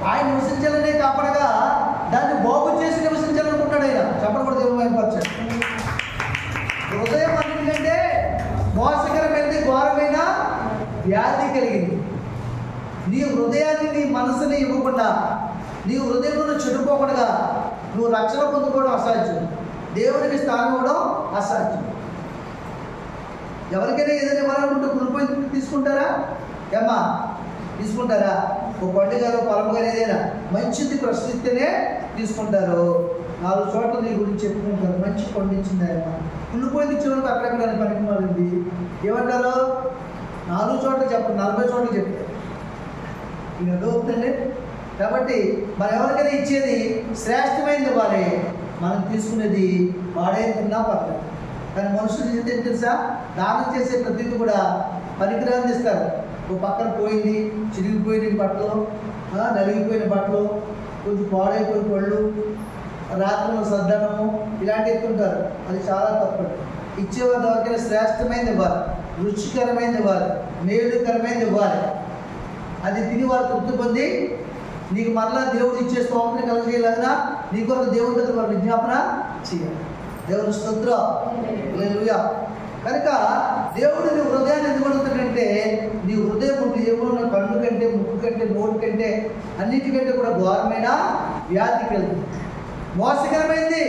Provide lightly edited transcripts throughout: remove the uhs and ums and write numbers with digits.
ఆయన నివసించాలనే కాపాడగా దాన్ని బాగు చేసి నివసించాలనుకుంటాడు ఆయన. చెప్పడం కూడా దేవుడు భయపరచాడు. హృదయం అన్నిటికంటే మోసకరమైనది, ఘోరమైన వ్యాధి కలిగింది. నీ హృదయాన్ని, నీ మనసుని ఇవ్వకుండా, నీ హృదయంలో చెడిపోకుండా నువ్వు రక్షణ పొందుకోవడం అసాధ్యం. దేవుడికి స్థానం ఇవ్వడం అసాధ్యం. ఎవరికైనా ఏదైనా ఇవ్వాలనుకుంటే కొనుక్కొని తీసుకుంటారా? ఏమ్మా తీసుకుంటారా? ఒక పండుగలో పొలంగానే ఏదైనా మంచిది ప్రశ్నిస్తేనే తీసుకుంటారు. 4 చోట్ల నీ గురించి చెప్పుకుంటారు, మంచి పండించింది ఆయన, కుళ్ళిపోయింది ఇచ్చేవాళ్ళకి అక్కడెక్కడ పనికి మారింది ఏమంటారు? 4 చోట్ల చెప్పండి, 40 చోట్ల చెప్తారు. ఇది అర్థమవుతుందండి. కాబట్టి మనం ఎవరికైనా ఇచ్చేది శ్రేష్టమైనది ఇవ్వాలి. మనం తీసుకునేది వాడేంటున్నా పర్లేదు. కానీ మనుషులు చేస్తే ఏం తెలుసా? దానం చేసే ప్రతిదీ కూడా పనికిరాని ఇస్తారు. ఓ పక్కన పోయింది, చిరిగిపోయిన బట్టలు, నలిగిపోయిన బట్టలు, కొంచెం పాడైపోయిన పళ్ళు, రాత్రులు సర్దనము, ఇలాంటివి ఎత్తుంటారు. అది చాలా తప్పదు. ఇచ్చేవారు ఎవరికైనా శ్రేష్టమైనది ఇవ్వాలి, రుచికరమైనది ఇవ్వాలి, మేలుకరమైనది ఇవ్వాలి. అది తిని వారు తృప్తి పొంది నీకు మరలా దేవుడు ఇచ్చే స్తోత్రం కలిగేలాగా నీ కొరకు దేవుడి దగ్గర వారు విజ్ఞాపన చేయాలి. దేవుని స్తోత్రం. హల్లెలూయా. కనుక దేవుడు నీ హృదయాన్ని ఎందుకు అడుగుతాడంటే, నీ హృదయం దేవుడు కన్ను కంటే, ముక్కు కంటే, నోటి కంటే, అన్నిటికంటే కూడా ఘోరమైన వ్యాధికి వెళ్తుంది, మోసకరమైంది.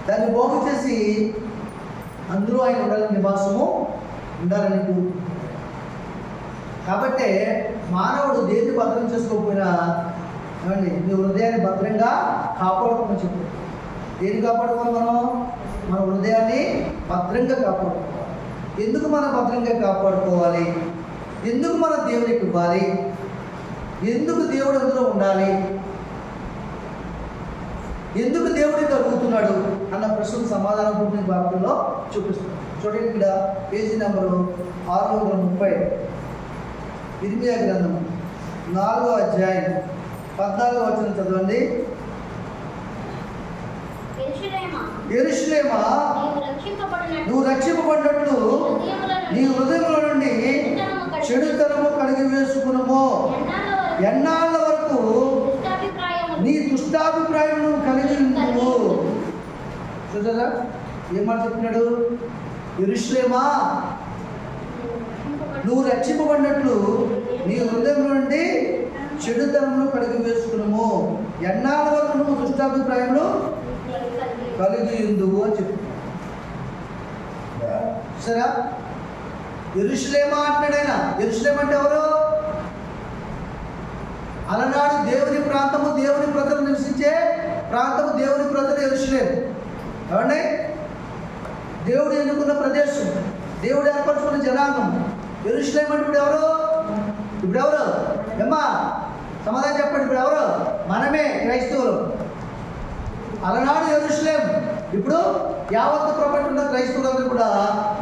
దాన్ని బాగు చేసి అందులో ఆయన ఉండాలని, నివాసము ఉండాలని కోరుకుంటున్నాడు. కాబట్టి మానవుడు దేన్ని భద్రం చేసుకోకపోయినా ఏమండి, నీ హృదయాన్ని భద్రంగా కాపాడుకోమని చెప్పాడు. దేన్ని కాపాడుకోవాలి? మన హృదయాన్ని భద్రంగా కాపాడుకోవాలి. ఎందుకు మనం భద్రంగా కాపాడుకోవాలి? ఎందుకు మనం దేవునికి ఇవ్వాలి? ఎందుకు దేవుడు అందులో ఉండాలి? ఎందుకు దేవుడికి అడుగుతున్నాడు అన్న ప్రశ్నకు సమాధానం పూర్తి భాగంలో చూపిస్తాడు. చూడండి, ఇక్కడ పేజీ నెంబరు 630, ఇర్మియా గ్రంథం 4వ అధ్యాయం 14వ వచనం చదవండి. యెరూషలేమా, నువ్వు రక్షింపబడినట్లు నీ హృదయంలో నుండి చెడుతనము కడిగి వేసుకునము. ఎన్నాళ్ళ వరకు నీ దుష్టాభిప్రాయం కలిగి ఉండు. చూసారా ఏమాట చెప్తున్నాడు? యెరూషలేమా, నువ్వు రక్షింపబడినట్లు నీ హృదయంలో నుండి చెడుతనమును కడిగి వేసుకున్నాము. ఎన్నాళ్ళ వరకు నువ్వు దుష్టాభిప్రాయంలో కలిగి ఉందువు అని చెప్పు. సరే, యెరూషలేమా అంటాడైనా. యెరూషలేం అంటే ఎవరు? అలనాడు దేవుని ప్రాంతము, దేవుని ప్రజలు నివసించే ప్రాంతము, దేవుని ప్రజలు యెరూషలేం. ఏమండి, దేవుడు ఎన్నుకున్న ప్రదేశం, దేవుడు ఏర్పరచుకున్న జనాంగం. యెరూషలేం అంటే ఇప్పుడు ఎవరు? ఏమ్మా సమాధానం చెప్పండి. ఇప్పుడు ఎవరు? మనమే, క్రైస్తవులు. అలనాడు యెరూషలేం, ఇప్పుడు యావత్తు ప్రపంచంలో క్రైస్తవులందరూ కూడా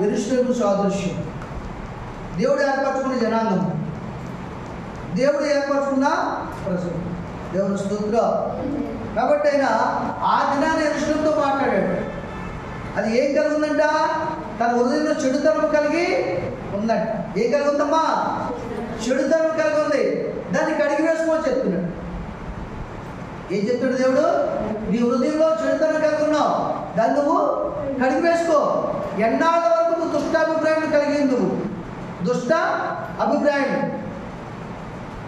యెరూషలేము సాదృశ్యం. దేవుడు ఏర్పరచుకున్న జనాంగం, దేవుడు ఏర్పరచుకున్న ప్రజలు. దేవుని స్తోత్రం. కాబట్టి ఆయన ఆ దినాన్ని యెరూషలేముతో మాట్లాడాడు. అది ఏం కలిగి ఉందంట? తన హృదయంలో చెడుతనం కలిగి ఉందంట. ఏం కలిగి ఉందమ్మా? చెడుతనం కలిగి ఉంది. దాన్ని కడిగి వేసుకోమని చెప్తున్నాడు. ఏం చెప్తాడు దేవుడు? నీ హృదయంలో చెడుతనం కలిగి ఉన్నావు, దాన్ని నువ్వు కడిగి వేసుకో. ఎన్నాళ్ళ వరకు నువ్వు దుష్టాభిప్రాయం కలిగి నువ్వు దుష్ట అభిప్రాయం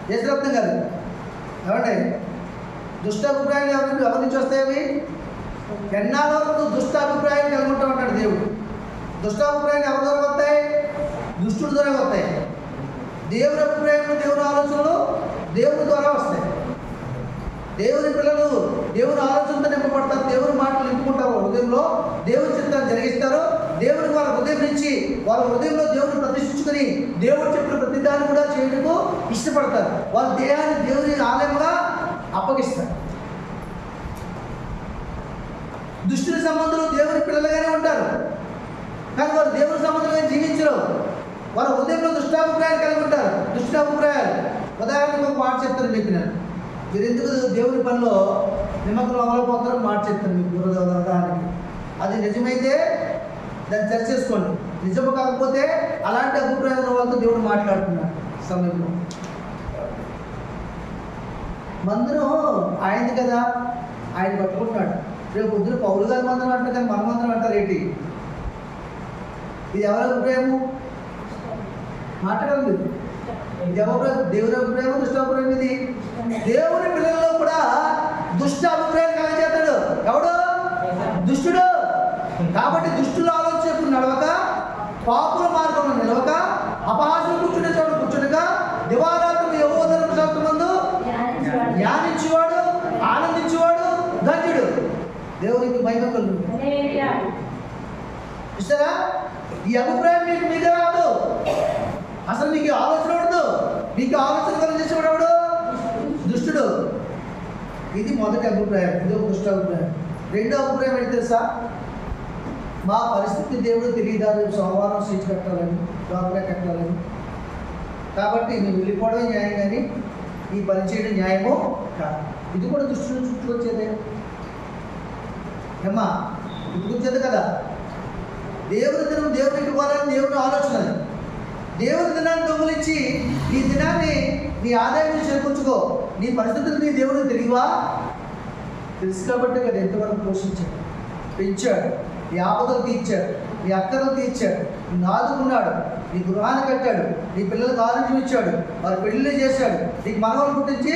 చేసినప్పుడు కాదు. ఏమండి, దుష్టాభిప్రాయం ఎవరి నుంచి వస్తాయి? ఎన్నాళ్ళ వరకు దుష్టాభిప్రాయం కలిగి ఉంటావు అంటాడు దేవుడు. దుష్టాభిప్రాయం ఎవరి ద్వారా వస్తాయి? దుష్టుడి ద్వారా వస్తాయి. దేవుని అభిప్రాయం, దేవుని ఆలోచనలు దేవుని ద్వారా వస్తాయి. దేవుని పిల్లలు దేవుని ఆలోచనతో నింపబడతారు, దేవుని మాటలు నింపుకుంటారు హృదయంలో, దేవుని చిత్తాన్ని జరిగిస్తారు. దేవునికి వాళ్ళ హృదయం నుంచి వాళ్ళ హృదయంలో దేవుని ప్రతిష్ఠించుకొని దేవుడు చెప్పిన ప్రతిదాన్ని కూడా చేయడానికి ఇష్టపడతారు. వాళ్ళ దేహాన్ని దేవుని ఆలయంగా అప్పగిస్తారు. దుష్టుల సంబంధులు దేవుని పిల్లలుగానే ఉంటారు, కానీ వారు దేవుని సంబంధంగా జీవించరు. వాళ్ళ హృదయంలో దుష్టాభిప్రాయాలు కలిగి ఉంటారు. దుష్టాభిప్రాయాలు ఉదాహరణకు ఒక మాట చెప్తాను మీకు. నేను మీరు ఎందుకు దేవుని పనిలో నిమ్మకం అమలపోతారో మాట చెప్తాను మీకు ఉదాహరణకి. అది నిజమైతే దాన్ని చర్చ చేసుకోండి, నిజము కాకపోతే అలాంటి అభిప్రాయాల వాళ్ళతో దేవుడు మాట్లాడుతున్నాడు సమయంలో. మందిరం ఆయనది కదా, ఆయన పట్టుకుంటున్నాడు. రేపు పొద్దున పౌలు గారి మందిరం అంటారు కానీ మన మందిరం అంటారు ఏంటి? ఇది ఎవరి అభిప్రాయము? మాట్లాడాలి. ఇది ఎవరు? దేవుని అభిప్రాయం, దుష్ట అభిప్రాయం. ఇది దేవుని పిల్లల్లో కూడా దుష్ట అభిప్రాయం కలిగేస్తాడు. ఎవడు? దుష్టుడు. కాబట్టి దుష్టుల ఆలోచన నడవక, పాపుల మార్గంలో నిలవక, అపహాసం కూర్చునే చోట కూర్చునగా, దివారాత్రం యెహోవా శాస్త్రమందు ధ్యానించేవాడు, ఆనందించేవాడు ధన్యుడు. దేవునికి మహిమ కలుగుతుంది. చూసారా? ఈ అభిప్రాయం మీకు మీద రాదు. అసలు మీకు ఆలోచన ఉండదు. మీకు ఆలోచన కలిగించేవాడు ఎవడు? దుష్టుడు. ఇది మొదటి అభిప్రాయం. ఇది ఒక దుష్ట అభిప్రాయం. రెండో అభిప్రాయం ఏంటి తెలుసా? మా పరిస్థితి దేవుడు తెలియదా, రేపు సోమవారం సీట్ కట్టాలని, డాక్టరే కట్టాలని, కాబట్టి నువ్వు వెళ్ళిపోవడం న్యాయం కానీ ఈ పని చేయడం న్యాయమో కాదు. ఇది కూడా దుష్టుడు చుట్టూ వచ్చేదే ఏమ్మా, ఇప్పుడు వచ్చేది కదా. దేవుని దినం దేవునికి ఇవ్వాలని దేవుని ఆలోచన. దేవుని దినాన్ని దొంగిలించి ఈ దినాన్ని నీ ఆదాయాన్ని చేకూర్చుకో. నీ పరిస్థితులు నీ దేవుడికి తెలియవా? తెలుసు కాబట్టి కదా ఎంతవరకు పోషించాడు, పెంచాడు, నీ ఆపదలు తీర్చాడు, నీ అక్కర్లు తీర్చాడు, నిన్ను ఆదుకున్నాడు, నీ గృహాన్ని కట్టాడు, నీ పిల్లలకు ఆరోగ్యం ఇచ్చాడు, వారి పెళ్లి చేశాడు, నీకు మనవలు పుట్టించి